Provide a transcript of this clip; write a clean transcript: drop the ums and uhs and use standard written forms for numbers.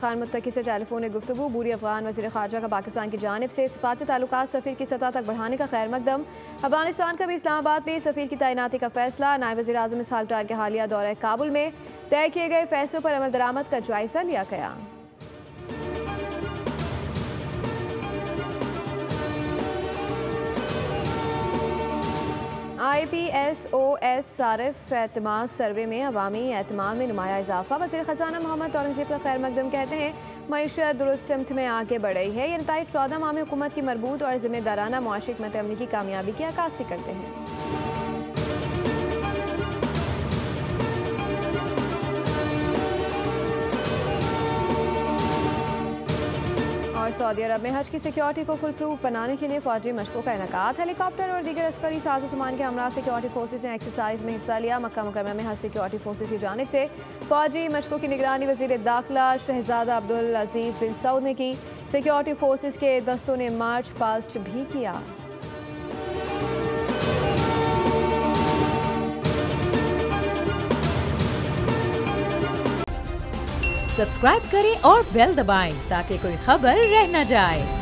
खान मुत्तकी से टेलीफोन गुफ्तगू। बूरी अफगान वज़ीर ख़ारजा का पाकिस्तान की जानिब से सफ़ारती ताल्लुकात सफ़ीर की सतह तक बढ़ाने का खैर मकदम। अफगानिस्तान का भी इस्लामाबाद में सफ़ीर की तैनाती का फैसला। नायब वज़ीर आज़म इसहाक डार के हालिया दौरे काबुल में तय किए गए फैसलों पर अमल दरामद का जायजा लिया गया। IPSOS सारिफ एतमाद सर्वे में अवामी एतमाद में नुमाया इजाफा। वज़ीर ख़जाना मोहम्मद औरंगज़ेब का खैर मकदम कहते हैं मईशत दुरुस्त सिमत में आगे बढ़ रही है। ये नताइज 14 माह में हुकूमत की मरबूत और ज़िम्मेदाराना मुआशी हिकमत अमली की कामयाबी की अक्कासी करते हैं। और सऊदी अरब में हज की सिक्योरिटी को फुल प्रूफ बनाने के लिए फौजी मशकों का इनेकाद। हेलीकॉप्टर और दीगर अस्करी साजो सामान के हमरा सिक्योरिटी फोर्सेज ने एक्सरसाइज में हिस्सा लिया। मक्का मुकर्रमा में हज सिक्योरिटी फोर्सेज की जानिब से फौजी मशकों की निगरानी वज़ीर दाखिला शहजादा अब्दुल अजीज बिन सऊद ने की। सिक्योरिटी फोर्सेज के दस्तों ने मार्च पास्ट भी किया। सब्सक्राइब करें और बेल दबाएं ताकि कोई खबर रह न जाए।